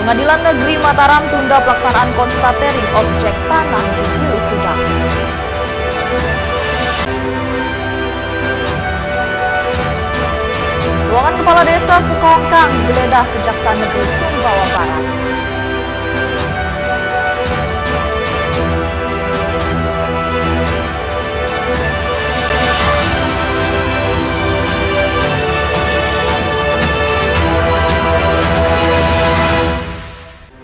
Pengadilan Negeri Mataram tunda pelaksanaan konstatering objek tanah di Gili Sudang. Ruangan Kepala Desa Sekongkang digeledah Kejaksaan Negeri Sumbawa Barat.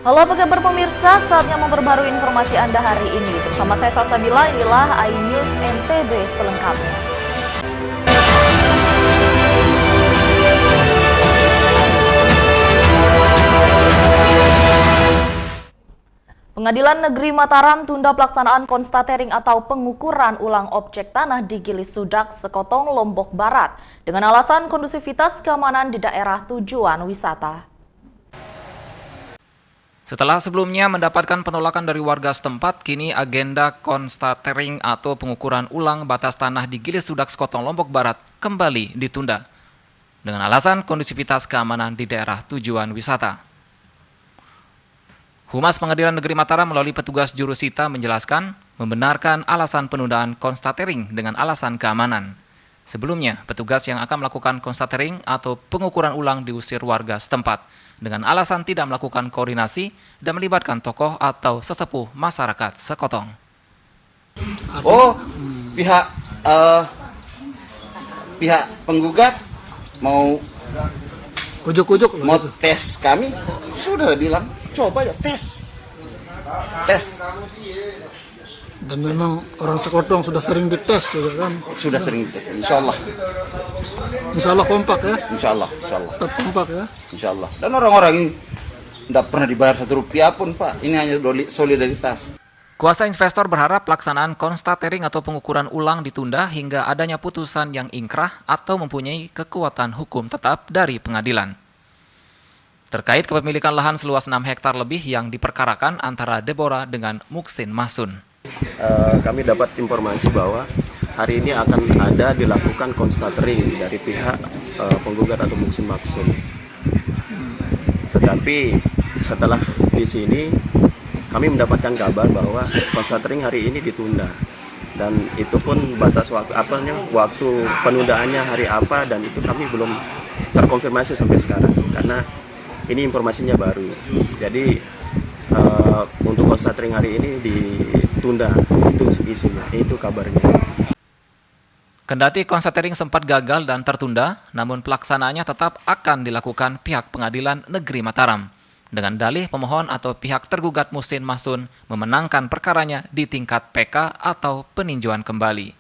Halo apa kabar pemirsa, saatnya memperbarui informasi Anda hari ini. Bersama saya Salsabila, inilah iNews NTB selengkapnya. Pengadilan Negeri Mataram tunda pelaksanaan konstatering atau pengukuran ulang objek tanah di Gili Sudang, Sekotong, Lombok Barat dengan alasan kondusivitas keamanan di daerah tujuan wisata. Setelah sebelumnya mendapatkan penolakan dari warga setempat, kini agenda konstatering atau pengukuran ulang batas tanah di Gili Sudang, Sekotong, Lombok Barat kembali ditunda dengan alasan kondusivitas keamanan di daerah tujuan wisata. Humas Pengadilan Negeri Mataram melalui petugas jurusita menjelaskan membenarkan alasan penundaan konstatering dengan alasan keamanan. Sebelumnya, petugas yang akan melakukan konstatering atau pengukuran ulang diusir warga setempat dengan alasan tidak melakukan koordinasi dan melibatkan tokoh atau sesepuh masyarakat Sekotong. Oh, pihak penggugat mau ujuk-ujuk mau tes kami, sudah bilang coba ya tes. Dan memang orang Sekotong sudah sering dites juga kan? Sudah sering dites, insya Allah. Insya Allah kompak ya? Insya Allah. Tetap kompak ya? Insya Allah. Dan orang-orang ini tidak pernah dibayar Rp1 pun Pak, ini hanya solidaritas. Kuasa investor berharap pelaksanaan konstatering atau pengukuran ulang ditunda hingga adanya putusan yang ingkrah atau mempunyai kekuatan hukum tetap dari pengadilan. Terkait kepemilikan lahan seluas 6 hektar lebih yang diperkarakan antara Deborah dengan Muksin Masun. Kami dapat informasi bahwa hari ini akan ada dilakukan konstatering dari pihak penggugat atau Muksin Masun. Tetapi setelah di sini kami mendapatkan kabar bahwa konstatering hari ini ditunda dan itu pun batas waktu penundaannya hari apa, dan itu kami belum terkonfirmasi sampai sekarang karena ini informasinya baru. Jadi untuk konstatering hari ini ditunda, itu isinya, itu kabarnya. Kendati konstatering sempat gagal dan tertunda, namun pelaksanaannya tetap akan dilakukan pihak Pengadilan Negeri Mataram dengan dalih pemohon atau pihak tergugat Muksin Masun memenangkan perkaranya di tingkat PK atau peninjauan kembali.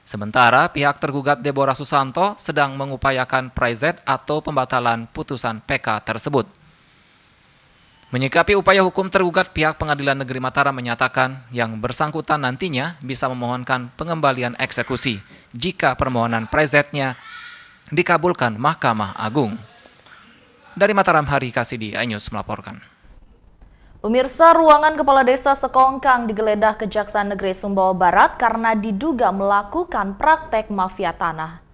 Sementara pihak tergugat Deborah Susanto sedang mengupayakan praizet atau pembatalan putusan PK tersebut. Menyikapi upaya hukum tergugat, pihak Pengadilan Negeri Mataram menyatakan yang bersangkutan nantinya bisa memohonkan pengembalian eksekusi jika permohonan praizatnya dikabulkan Mahkamah Agung. Dari Mataram, Hari Kasidi, iNews melaporkan. Pemirsa, ruangan Kepala Desa Sekongkang digeledah Kejaksaan Negeri Sumbawa Barat karena diduga melakukan praktek mafia tanah.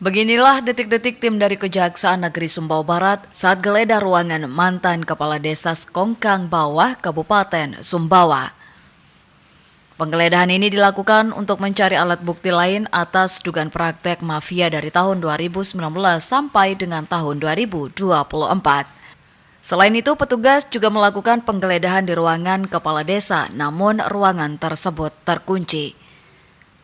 Beginilah detik-detik tim dari Kejaksaan Negeri Sumbawa Barat saat geledah ruangan mantan Kepala Desa Sekongkang Bawah, Kabupaten Sumbawa. Penggeledahan ini dilakukan untuk mencari alat bukti lain atas dugaan praktek mafia dari tahun 2019 sampai dengan tahun 2024. Selain itu, petugas juga melakukan penggeledahan di ruangan Kepala Desa, namun ruangan tersebut terkunci.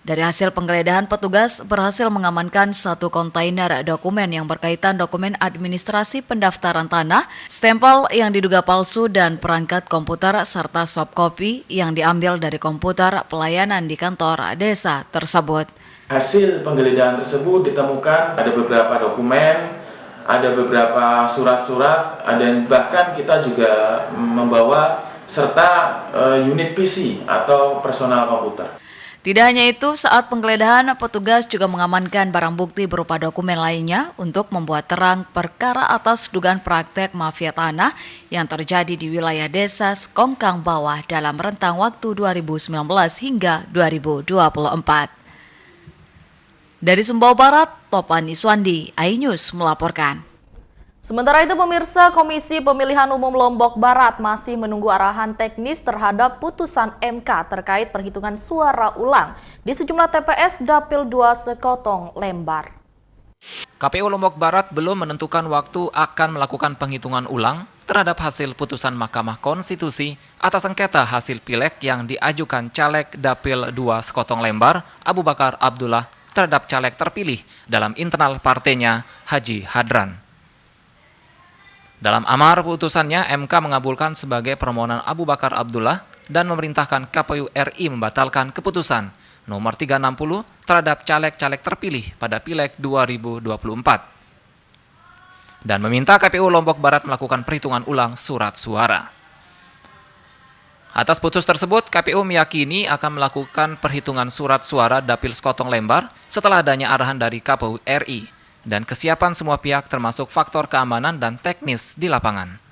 Dari hasil penggeledahan, petugas berhasil mengamankan 1 kontainer dokumen yang berkaitan dokumen administrasi pendaftaran tanah, stempel yang diduga palsu, dan perangkat komputer serta soft copy yang diambil dari komputer pelayanan di kantor desa tersebut. Hasil penggeledahan tersebut ditemukan ada beberapa dokumen, ada beberapa surat-surat, dan bahkan kita juga membawa serta unit PC atau personal komputer. Tidak hanya itu, saat penggeledahan, petugas juga mengamankan barang bukti berupa dokumen lainnya untuk membuat terang perkara atas dugaan praktek mafia tanah yang terjadi di wilayah desa Sekongkang Bawah dalam rentang waktu 2019 hingga 2024. Dari Sumbawa Barat, Topan Iswandi, iNews melaporkan. Sementara itu pemirsa, Komisi Pemilihan Umum Lombok Barat masih menunggu arahan teknis terhadap putusan MK terkait perhitungan suara ulang di sejumlah TPS Dapil 2 Sekotong, Lembar. KPU Lombok Barat belum menentukan waktu akan melakukan penghitungan ulang terhadap hasil putusan Mahkamah Konstitusi atas sengketa hasil pileg yang diajukan caleg Dapil 2 Sekotong Lembar, Abu Bakar Abdullah, terhadap caleg terpilih dalam internal partainya, Haji Hadran. Dalam amar putusannya, MK mengabulkan sebagai permohonan Abu Bakar Abdullah dan memerintahkan KPU RI membatalkan keputusan nomor 360 terhadap caleg-caleg terpilih pada Pileg 2024 dan meminta KPU Lombok Barat melakukan perhitungan ulang surat suara. Atas putus tersebut, KPU meyakini akan melakukan perhitungan surat suara Dapil Sekotong Lembar setelah adanya arahan dari KPU RI dan kesiapan semua pihak termasuk faktor keamanan dan teknis di lapangan.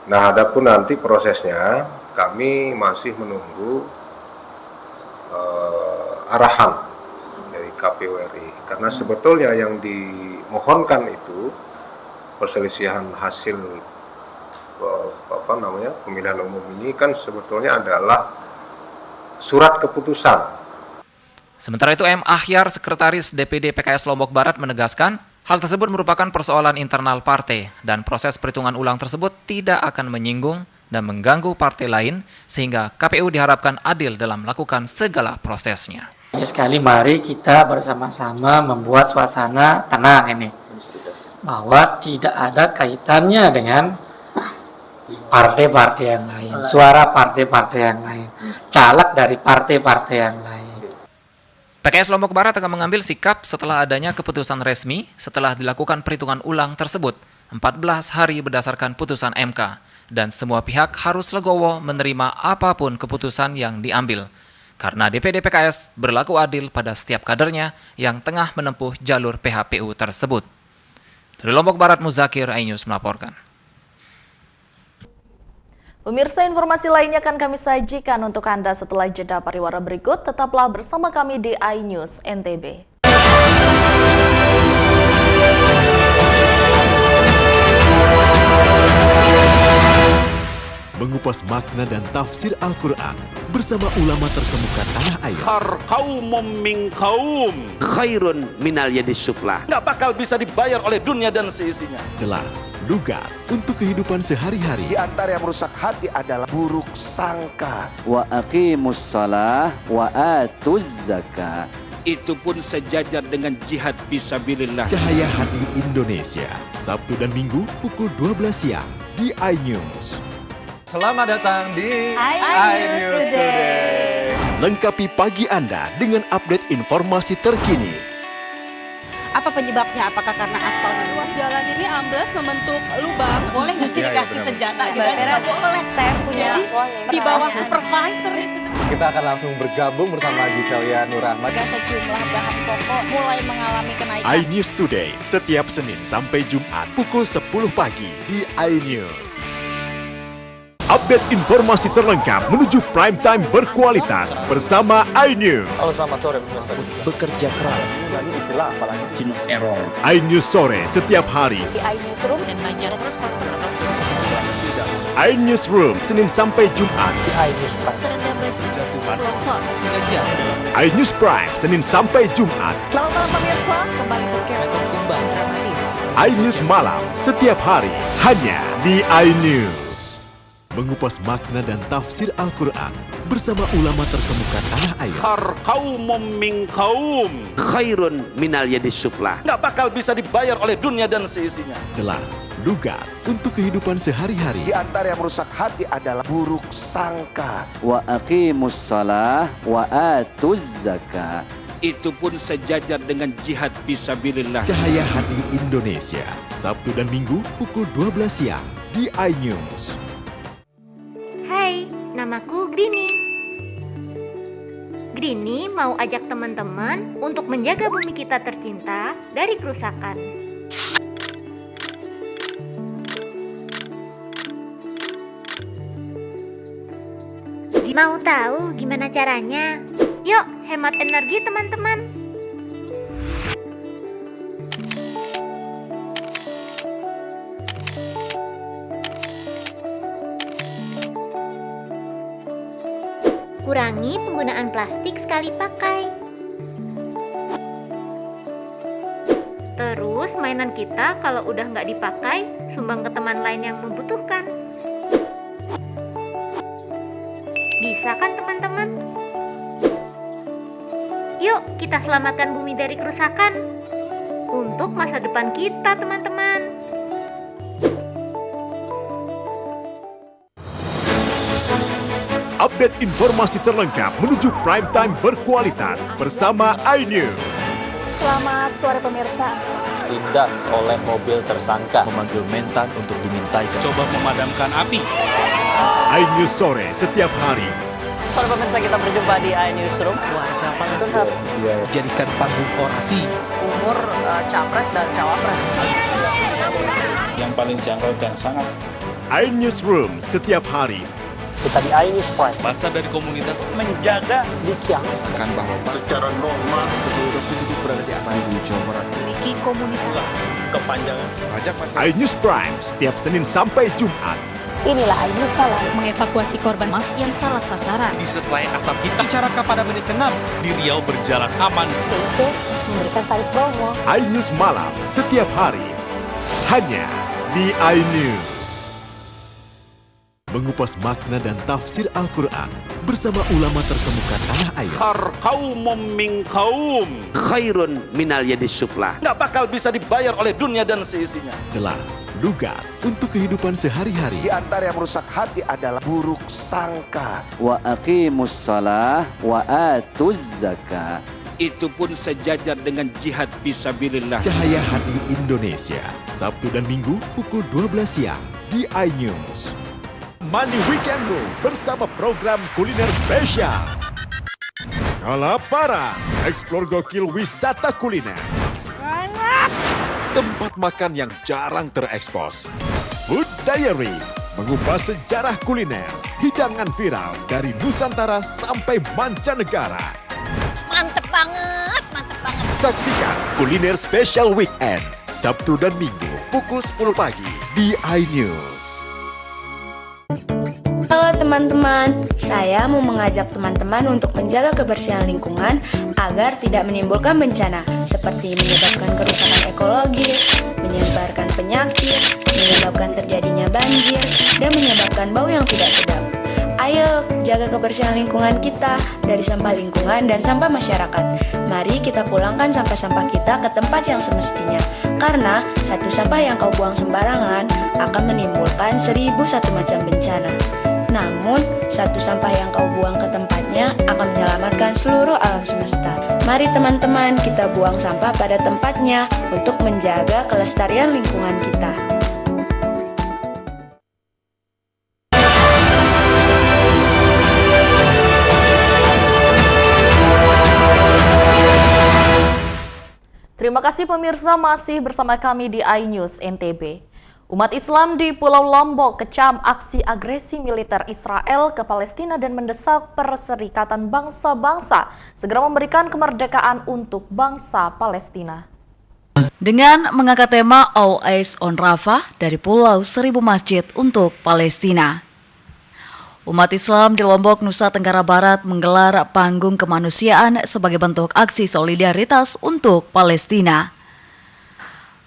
Nah, adapun nanti prosesnya kami masih menunggu arahan dari KPU RI karena sebetulnya yang dimohonkan itu perselisihan hasil pemilihan umum ini kan sebetulnya adalah surat keputusan. Sementara itu M. Ahyar, Sekretaris DPD PKS Lombok Barat menegaskan hal tersebut merupakan persoalan internal partai dan proses perhitungan ulang tersebut tidak akan menyinggung dan mengganggu partai lain sehingga KPU diharapkan adil dalam melakukan segala prosesnya. Sekali mari kita bersama-sama membuat suasana tenang ini, bahwa tidak ada kaitannya dengan partai-partai yang lain, suara partai-partai yang lain, caleg dari partai-partai yang lain. PKS Lombok Barat akan mengambil sikap setelah adanya keputusan resmi setelah dilakukan perhitungan ulang tersebut 14 hari berdasarkan putusan MK dan semua pihak harus legowo menerima apapun keputusan yang diambil karena DPD PKS berlaku adil pada setiap kadernya yang tengah menempuh jalur PHPU tersebut. Dari Lombok Barat, Muzakir, iNews melaporkan. Pemirsa, informasi lainnya akan kami sajikan untuk Anda setelah jeda pariwara berikut. Tetaplah bersama kami di iNews NTB. Mengupas makna dan tafsir Al-Quran bersama ulama terkemuka tanah air. Qaumum min qaum khairun minal yadis suflah. Nggak bakal bisa dibayar oleh dunia dan seisinya. Jelas, lugas untuk kehidupan sehari-hari. Di antara yang merusak hati adalah buruk sangka. Wa aqimus shalah wa atuz zakah. Itu pun sejajar dengan jihad fisabilillah. Cahaya Hati Indonesia, Sabtu dan Minggu pukul 12 siang di iNews. Selamat datang di iNews Today. Lengkapi pagi Anda dengan update informasi terkini. Apa penyebabnya? Apakah karena aspalnya luas jalan ini amblas membentuk lubang? Boleh nggak sih dikasih senjata? Boleh. Saya punya di bawah supervisor. Kita akan langsung bergabung bersama Giselia Nurahmat. Sejumlah bahan pokok mulai mengalami kenaikan. iNews Today setiap Senin sampai Jumat pukul 10 pagi di iNews. Update informasi terlengkap menuju prime time berkualitas bersama iNews. Halo, selamat sore. Bekerja keras. Ini istilah apalagi? Jenuh error. iNews sore setiap hari. Di iNewsroom dan Banjarnegara. iNews Room Senin sampai Jumat. Di iNews Prime. Terendam banjir, jatuhan longsor. iNews Prime Senin sampai Jumat. Selamat malam pemirsa, kembali berkembang tumbang dramatis. iNews Malam setiap hari hanya di iNews. Mengupas makna dan tafsir Al-Quran bersama ulama terkemuka tanah air. Qaumum min qaum Khairun minal yadis suflah. nggak bakal bisa dibayar oleh dunia dan seisinya. Jelas, lugas untuk kehidupan sehari-hari. Di antara yang merusak hati adalah buruk sangka. Wa aqimus shalah wa atuz zakah. Itu pun sejajar dengan jihad fisabilillah. Cahaya Hati Indonesia, Sabtu dan Minggu pukul 12 siang di iNews. Hai, namaku Grini. Grini mau ajak teman-teman untuk menjaga bumi kita tercinta dari kerusakan. Mau tahu gimana caranya? Yuk, hemat energi teman-teman. Kurangi penggunaan plastik sekali pakai. Terus mainan kita kalau udah nggak dipakai, sumbang ke teman lain yang membutuhkan. Bisa kan teman-teman? Yuk kita selamatkan bumi dari kerusakan untuk masa depan kita teman-teman. Update informasi terlengkap menuju prime time berkualitas bersama iNews. Selamat sore pemirsa. Tindas oleh mobil tersangka memanggil mentan untuk dimintai Coba memadamkan api. iNews sore setiap hari. Sore pemirsa, kita berjumpa di iNewsroom. Warga paling curhat. Jadikan panggung orasi. Umur capres dan cawapres. Yang paling jangkau dan sangat. iNewsroom setiap hari. Kita di iNews Prime. Masa dari komunitas Menjaga Dikiang. Kan bahwa secara normal penduduk berada di Bandung, Jawa Barat. Memiliki komunitas. kepanjangan. iNews Prime setiap Senin sampai Jumat. Inilah iNews Malam mengevakuasi korban mas yang salah sasaran. Disertai asap hitam. Bicara kepada menit ke-6 di Riau berjalan aman. CIC memberikan tarif promo. iNews Malam setiap hari. Hanya di iNews. Mengupas makna dan tafsir Al-Quran bersama ulama terkemuka tanah air. Kaumum min kaum khairun minal yadis sufla. Nggak bakal bisa dibayar oleh dunia dan seisinya. Jelas, lugas untuk kehidupan sehari-hari. Di antara yang merusak hati adalah buruk sangka. Wa aqimus shalah wa atuz zakah. Itu pun sejajar dengan jihad fisabilillah. Cahaya Hati Indonesia, Sabtu dan Minggu pukul 12 siang di iNews. Money Weekendmu bersama program kuliner spesial. Kalaparan, eksplor gokil wisata kuliner. Tempat makan yang jarang terekspos. Food Diary, mengupas sejarah kuliner, hidangan viral dari Nusantara sampai mancanegara. Mantep banget, mantep banget. Saksikan Kuliner Special Weekend, Sabtu dan Minggu pukul 10 pagi di iNews. Halo teman-teman, saya mau mengajak teman-teman untuk menjaga kebersihan lingkungan agar tidak menimbulkan bencana seperti menyebabkan kerusakan ekologis, menyebarkan penyakit, menyebabkan terjadinya banjir, dan menyebabkan bau yang tidak sedap. Ayo jaga kebersihan lingkungan kita dari sampah lingkungan dan sampah masyarakat. Mari kita pulangkan sampah-sampah kita ke tempat yang semestinya. Karena satu sampah yang kau buang sembarangan akan menimbulkan 1001 macam bencana. Namun, satu sampah yang kau buang ke tempatnya akan menyelamatkan seluruh alam semesta. Mari teman-teman kita buang sampah pada tempatnya untuk menjaga kelestarian lingkungan kita. Terima kasih pemirsa masih bersama kami di iNews NTB. Umat Islam di Pulau Lombok kecam aksi agresi militer Israel ke Palestina dan mendesak Perserikatan Bangsa-Bangsa segera memberikan kemerdekaan untuk bangsa Palestina. Dengan mengangkat tema All Eyes on Rafah dari Pulau Seribu Masjid untuk Palestina. Umat Islam di Lombok, Nusa Tenggara Barat menggelar panggung kemanusiaan sebagai bentuk aksi solidaritas untuk Palestina.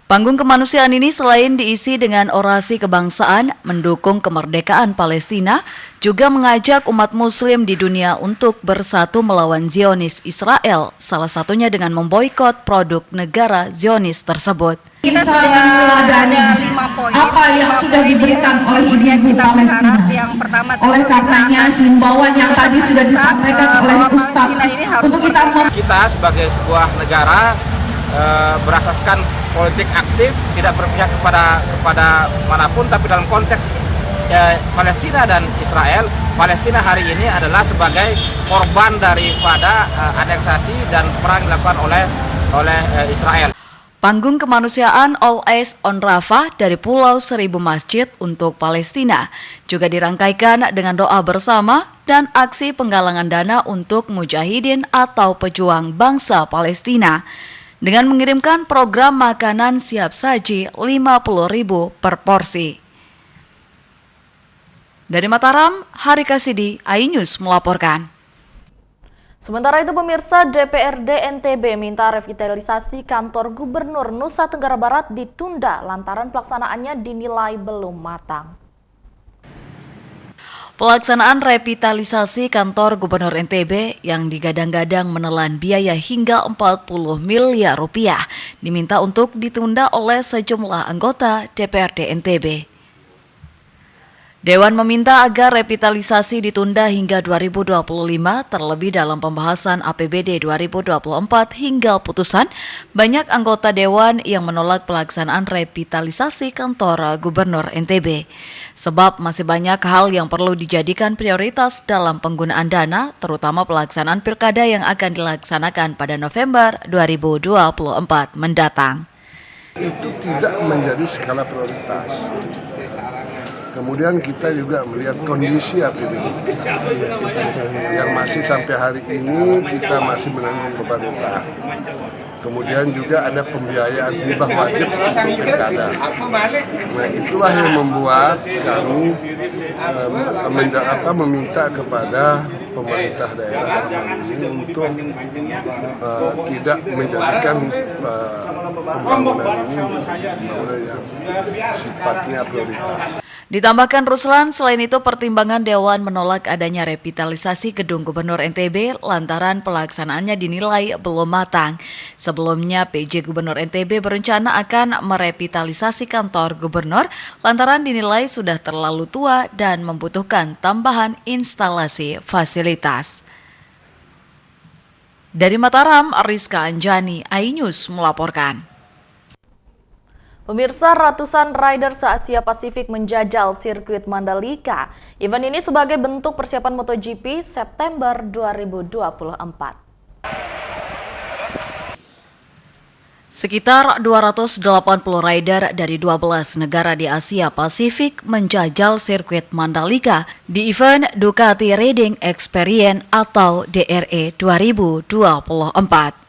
Panggung kemanusiaan ini selain diisi dengan orasi kebangsaan mendukung kemerdekaan Palestina, juga mengajak umat muslim di dunia untuk bersatu melawan Zionis Israel, salah satunya dengan memboikot produk negara Zionis tersebut. Kita sudah meneladani 5 poin apa yang sudah diberikan oleh ibu Palestina. Yang pertama, oleh karenanya himbauan yang tadi sudah disampaikan oleh Ustaz untuk kita sebagai sebuah negara berasaskan politik aktif, tidak berpihak kepada manapun, tapi dalam konteks Palestina dan Israel, Palestina hari ini adalah sebagai korban daripada aneksasi dan perang dilakukan oleh Israel. Panggung kemanusiaan All Eyes on Rafah dari Pulau Seribu Masjid untuk Palestina juga dirangkaikan dengan doa bersama dan aksi penggalangan dana untuk mujahidin atau pejuang bangsa Palestina dengan mengirimkan program makanan siap saji 50.000 per porsi. Dari Mataram, Hari Kasidi, iNews melaporkan. Sementara itu pemirsa, DPRD NTB minta revitalisasi kantor Gubernur Nusa Tenggara Barat ditunda lantaran pelaksanaannya dinilai belum matang. Pelaksanaan revitalisasi kantor Gubernur NTB yang digadang-gadang menelan biaya hingga 40 miliar rupiah diminta untuk ditunda oleh sejumlah anggota DPRD NTB. Dewan meminta agar revitalisasi ditunda hingga 2025, terlebih dalam pembahasan APBD 2024 hingga putusan, banyak anggota Dewan yang menolak pelaksanaan revitalisasi kantor Gubernur NTB. Sebab masih banyak hal yang perlu dijadikan prioritas dalam penggunaan dana, terutama pelaksanaan pilkada yang akan dilaksanakan pada November 2024 mendatang. Itu tidak menjadi skala prioritas. Kemudian kita juga melihat kondisi APBD yang masih sampai hari ini kita masih menanggung beban utang. Kemudian juga ada pembiayaan hibah wajib untuk pilkada. Nah, itulah yang membuat kami meminta kepada pemerintah daerah ini untuk tidak menjadikan pembangunan ini pembangunan yang sifatnya prioritas. Ditambahkan Ruslan, selain itu pertimbangan Dewan menolak adanya revitalisasi gedung Gubernur NTB lantaran pelaksanaannya dinilai belum matang. Sebelumnya PJ Gubernur NTB berencana akan merevitalisasi kantor Gubernur lantaran dinilai sudah terlalu tua dan membutuhkan tambahan instalasi fasilitas. Dari Mataram, Rizka Anjani, iNews melaporkan. Pemirsa, ratusan rider se-Asia Pasifik menjajal sirkuit Mandalika. Event ini sebagai bentuk persiapan MotoGP September 2024. Sekitar 280 rider dari 12 negara di Asia Pasifik menjajal sirkuit Mandalika di event Ducati Riding Experience atau DRE 2024.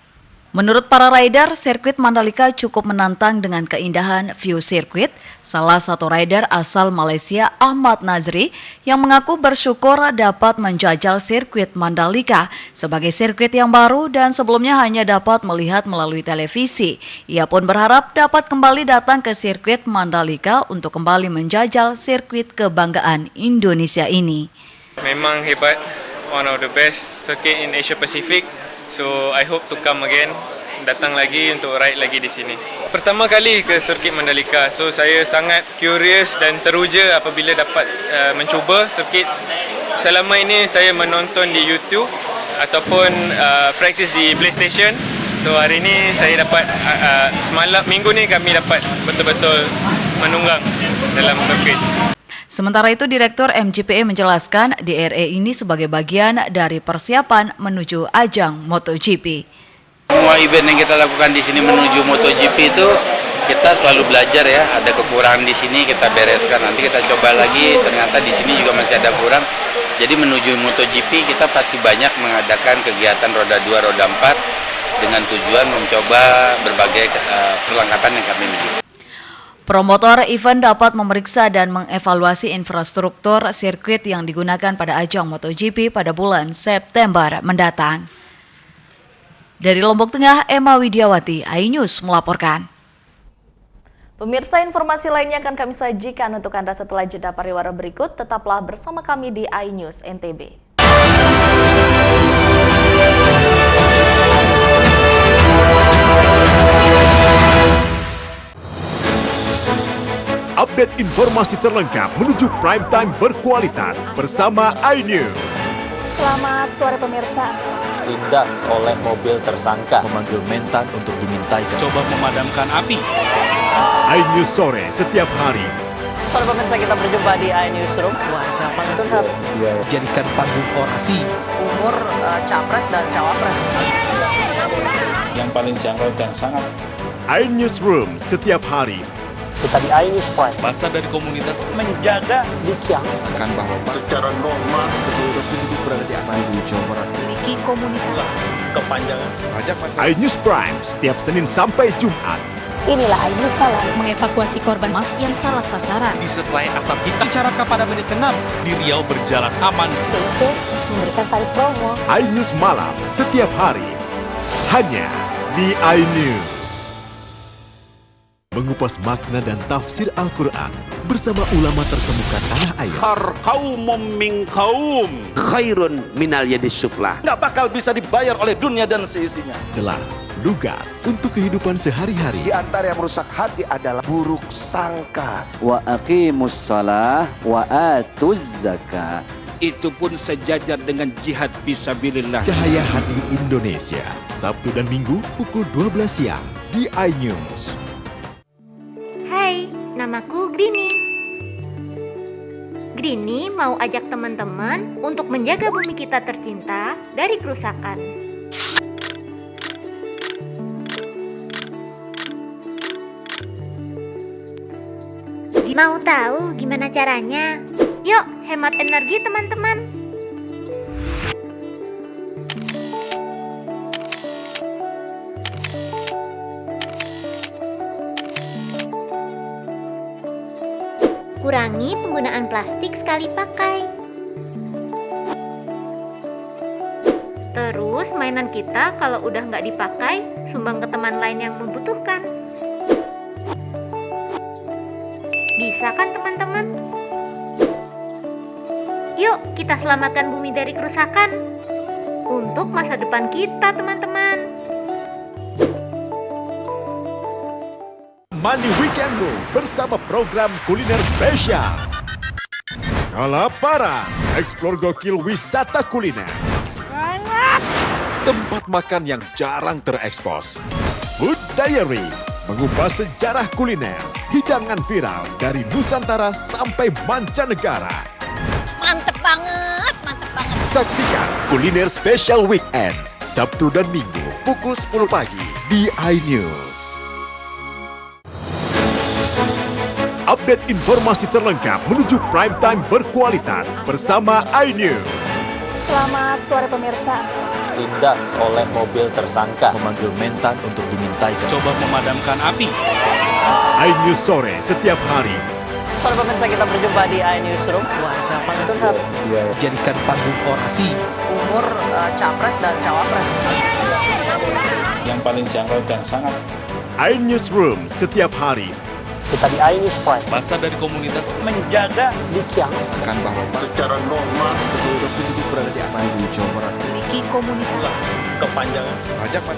Menurut para rider, sirkuit Mandalika cukup menantang dengan keindahan view sirkuit. Salah satu rider asal Malaysia, Ahmad Nazri, yang mengaku bersyukur dapat menjajal sirkuit Mandalika sebagai sirkuit yang baru dan sebelumnya hanya dapat melihat melalui televisi. Ia pun berharap dapat kembali datang ke sirkuit Mandalika untuk kembali menjajal sirkuit kebanggaan Indonesia ini. Memang hebat, one of the best circuit in Asia Pacific. So I hope to come again, datang lagi untuk ride lagi di sini. Pertama kali ke sirkuit Mandalika, so saya sangat curious dan teruja apabila dapat mencuba sirkuit. Selama ini saya menonton di YouTube ataupun practice di PlayStation. So hari ini saya dapat minggu ni kami dapat betul-betul menunggang dalam sirkuit. Sementara itu, Direktur MGPE menjelaskan DRE ini sebagai bagian dari persiapan menuju ajang MotoGP. Semua event yang kita lakukan di sini menuju MotoGP itu kita selalu belajar ya, ada kekurangan di sini kita bereskan, nanti kita coba lagi, ternyata di sini juga masih ada kurang. Jadi menuju MotoGP kita pasti banyak mengadakan kegiatan roda 2, roda 4 dengan tujuan mencoba berbagai perlengkapan yang kami miliki. Promotor event dapat memeriksa dan mengevaluasi infrastruktur sirkuit yang digunakan pada ajang MotoGP pada bulan September mendatang. Dari Lombok Tengah, Emma Widiawati, iNews melaporkan. Pemirsa, informasi lainnya akan kami sajikan untuk Anda setelah jeda pariwara berikut. Tetaplah bersama kami di iNews NTB. Update informasi terlengkap menuju prime time berkualitas bersama iNews. Selamat sore pemirsa. Ditindas oleh mobil tersangka memanggil mentan untuk dimintai coba memadamkan api. iNews sore setiap hari. Sore pemirsa, kita berjumpa di iNewsroom. Warga Palestina jadikan panggung orasi umur capres dan cawapres. Yang paling jangkau dan sangat. iNewsroom setiap hari. Kita di iNews Prime. Masa dari komunitas menjaga Dikyang. Akan bahwa secara normal penduduk berada di Bandung, Jawa Barat. Memiliki komunitas. Kepanjangan. iNews Prime setiap Senin sampai Jumat. Inilah iNews Malam mengevakuasi korban mas yang salah sasaran. Disertai asap hitam, bicarakan pada menit ke-6 di Riau berjalan aman. CIC memberikan tarif promo. iNews Malam setiap hari hanya di iNews. Mengupas makna dan tafsir Al-Quran bersama ulama terkemuka tanah air. Kaumum min kaum khairun minal yadis sufla. Nggak bakal bisa dibayar oleh dunia dan seisinya. Jelas, lugas untuk kehidupan sehari-hari. Di antara yang merusak hati adalah buruk sangka. Wa aqimus shalah wa atuz zakah. Itu pun sejajar dengan jihad fisabilillah. Cahaya Hati Indonesia, Sabtu dan Minggu pukul 12 siang di iNews. Hai, namaku Grini. Grini mau ajak teman-teman untuk menjaga bumi kita tercinta dari kerusakan. Mau tahu gimana caranya? Yuk, hemat energi teman-teman. Kurangi penggunaan plastik sekali pakai. Terus mainan kita kalau udah nggak dipakai, sumbang ke teman lain yang membutuhkan. Bisa kan teman-teman? Yuk kita selamatkan bumi dari kerusakan. Untuk masa depan kita teman-teman. Money Weekendmu bersama program kuliner spesial. Kalaparan, eksplor gokil wisata kuliner. Tempat makan yang jarang terekspos. Food Diary, mengupas sejarah kuliner, hidangan viral dari Nusantara sampai mancanegara. Mantep banget, mantep banget. Saksikan Kuliner Special Weekend, Sabtu dan Minggu pukul 10 pagi di iNews. Update informasi terlengkap menuju prime time berkualitas bersama iNews. Selamat sore pemirsa. Ditindas oleh mobil tersangka memanggil mentan untuk dimintai Coba memadamkan api. iNews sore setiap hari. Sore pemirsa, kita berjumpa di iNewsroom. Warga Palestina. Jadikan panggung orasi. Umur capres dan cawapres. Yang paling jangkau dan sangat iNewsroom setiap hari. Kita di iNews Prime. Masa dari komunitas Menjaga Dikiang. Kan bahwa secara normal betul-betul penduduk berada di Bandung, Jawa Barat. Memiliki komunitas. kepanjangan.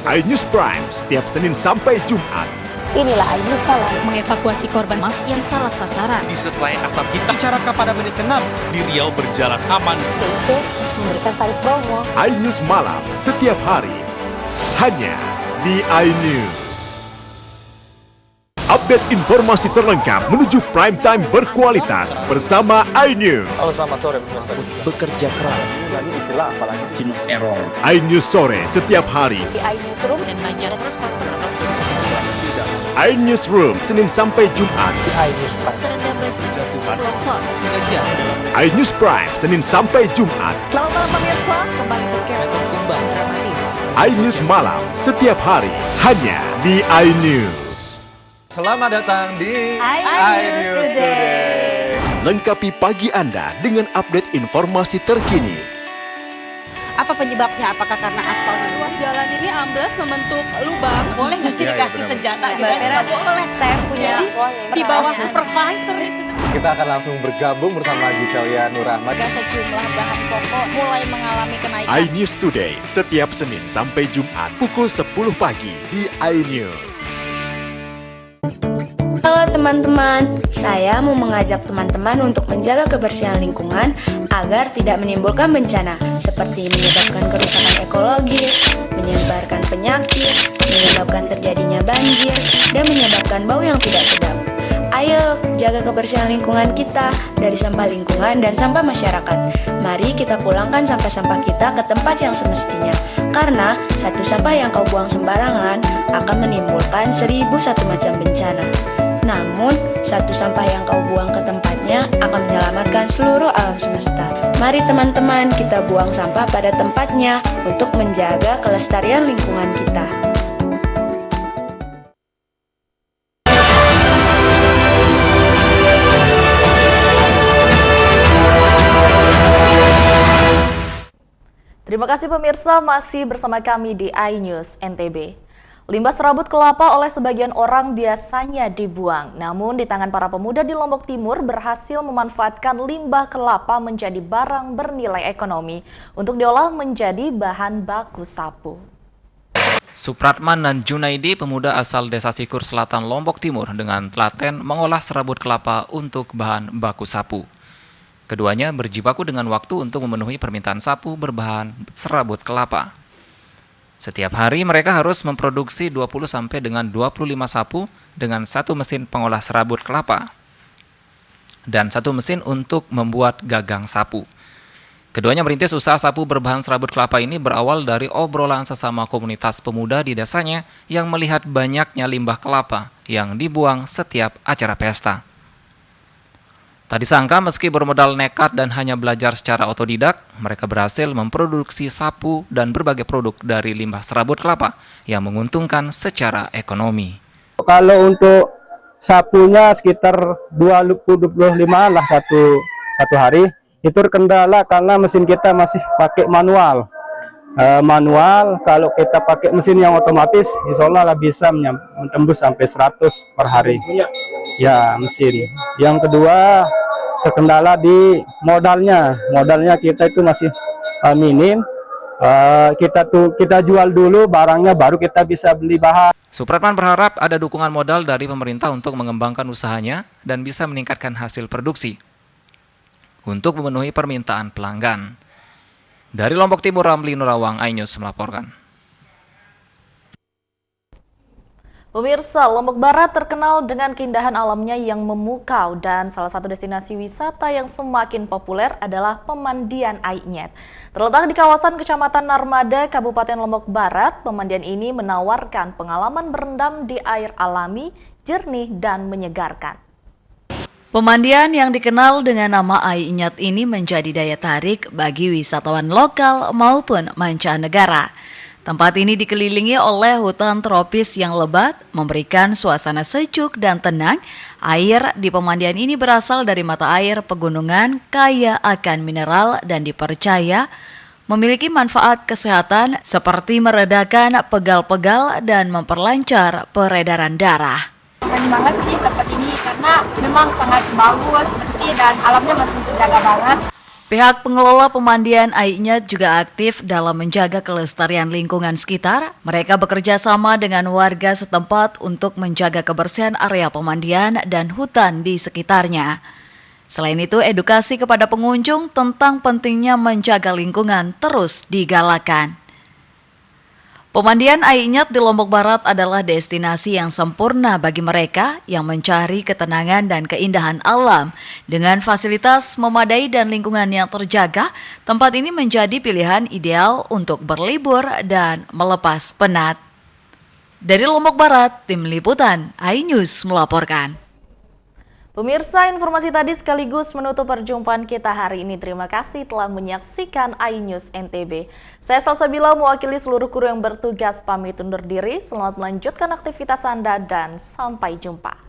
iNews Prime setiap Senin sampai Jumat. Inilah iNews Malam mengevakuasi korban mas yang salah sasaran. Disertai asap hitam, bicarakan pada menit ke-6 di Riau berjalan aman. CIC memberikan tarif promo. iNews Malam setiap hari hanya di iNews. Update informasi terlengkap menuju prime time berkualitas bersama iNews. Halo, selamat sore pemirsa. Bekerja keras. Jadi istilah apalagi jenuh error. iNews sore setiap hari. Di iNewsroom dan Banjar terus iNewsroom Senin sampai Jumat. Di iNews Prime. terendam banjir, longsor. iNews Prime Senin sampai Jumat. Selamat malam pemirsa, kembali berkelok tumbang dramatis. iNews Malam setiap hari hanya di iNews. Selamat datang di iNews Today. Lengkapi pagi Anda dengan update informasi terkini. Apa penyebabnya? Apakah karena aspalnya ruas jalan ini ambles membentuk lubang? Boleh nggak sih dikasih senjata? Nggak boleh. Saya punya di bawah supervisor. Kita akan langsung bergabung bersama Giselia Nurrahmat. Sejumlah bahan pokok mulai mengalami kenaikan. iNews Today setiap Senin sampai Jumat pukul 10 pagi di iNews. Halo teman-teman, saya mau mengajak teman-teman untuk menjaga kebersihan lingkungan agar tidak menimbulkan bencana seperti menyebabkan kerusakan ekologis, menyebarkan penyakit, menyebabkan terjadinya banjir, dan menyebabkan bau yang tidak sedap. Ayo, jaga kebersihan lingkungan kita dari sampah lingkungan dan sampah masyarakat. Mari kita pulangkan sampah-sampah kita ke tempat yang semestinya. Karena satu sampah yang kau buang sembarangan akan menimbulkan 1001 macam bencana. Namun, satu sampah yang kau buang ke tempatnya akan menyelamatkan seluruh alam semesta. Mari teman-teman, kita buang sampah pada tempatnya untuk menjaga kelestarian lingkungan kita. Terima kasih pemirsa, masih bersama kami di iNews NTB. Limbah serabut kelapa oleh sebagian orang biasanya dibuang. Namun di tangan para pemuda di Lombok Timur berhasil memanfaatkan limbah kelapa menjadi barang bernilai ekonomi untuk diolah menjadi bahan baku sapu. Supratman dan Junaidi, pemuda asal Desa Sikur Selatan, Lombok Timur, dengan telaten mengolah serabut kelapa untuk bahan baku sapu. Keduanya berjibaku dengan waktu untuk memenuhi permintaan sapu berbahan serabut kelapa. Setiap hari mereka harus memproduksi 20 sampai dengan 25 sapu dengan satu mesin pengolah serabut kelapa dan satu mesin untuk membuat gagang sapu. Keduanya merintis usaha sapu berbahan serabut kelapa ini berawal dari obrolan sesama komunitas pemuda di desanya yang melihat banyaknya limbah kelapa yang dibuang setiap acara pesta. Tak disangka meski bermodal nekat dan hanya belajar secara otodidak, mereka berhasil memproduksi sapu dan berbagai produk dari limbah serabut kelapa yang menguntungkan secara ekonomi. Kalau untuk sapunya sekitar 25 lah satu hari. Itu terkendala karena mesin kita masih pakai manual. Kalau kita pakai mesin yang otomatis, insya Allah bisa menembus sampai 100 per hari. Ya, mesin. Yang kedua, terkendala di modalnya. Modalnya kita itu masih minim. Kita jual dulu barangnya, baru kita bisa beli bahan. Supratman berharap ada dukungan modal dari pemerintah untuk mengembangkan usahanya dan bisa meningkatkan hasil produksi untuk memenuhi permintaan pelanggan. Dari Lombok Timur, Ramli Nurawang, iNews melaporkan. Pemirsa, Lombok Barat terkenal dengan keindahan alamnya yang memukau dan salah satu destinasi wisata yang semakin populer adalah Pemandian Ainyet. Terletak di kawasan Kecamatan Narmada, Kabupaten Lombok Barat, pemandian ini menawarkan pengalaman berendam di air alami, jernih dan menyegarkan. Pemandian yang dikenal dengan nama Ainyet ini menjadi daya tarik bagi wisatawan lokal maupun mancanegara. Tempat ini dikelilingi oleh hutan tropis yang lebat, memberikan suasana sejuk dan tenang. Air di pemandian ini berasal dari mata air pegunungan kaya akan mineral dan dipercaya memiliki manfaat kesehatan seperti meredakan pegal-pegal dan memperlancar peredaran darah. Keren banget sih tempat ini karena memang sangat bagus, bersih dan alamnya masih terjaga banget. Pihak pengelola pemandian Ainyet juga aktif dalam menjaga kelestarian lingkungan sekitar. Mereka bekerja sama dengan warga setempat untuk menjaga kebersihan area pemandian dan hutan di sekitarnya. Selain itu, edukasi kepada pengunjung tentang pentingnya menjaga lingkungan terus digalakan. Pemandian Ainyet di Lombok Barat adalah destinasi yang sempurna bagi mereka yang mencari ketenangan dan keindahan alam. Dengan fasilitas memadai dan lingkungan yang terjaga, tempat ini menjadi pilihan ideal untuk berlibur dan melepas penat. Dari Lombok Barat, Tim Liputan iNews melaporkan. Pemirsa, informasi tadi sekaligus menutup perjumpaan kita hari ini. Terima kasih telah menyaksikan iNews NTB. Saya Salsabila mewakili seluruh kru yang bertugas pamit undur diri. Selamat melanjutkan aktivitas Anda dan sampai jumpa.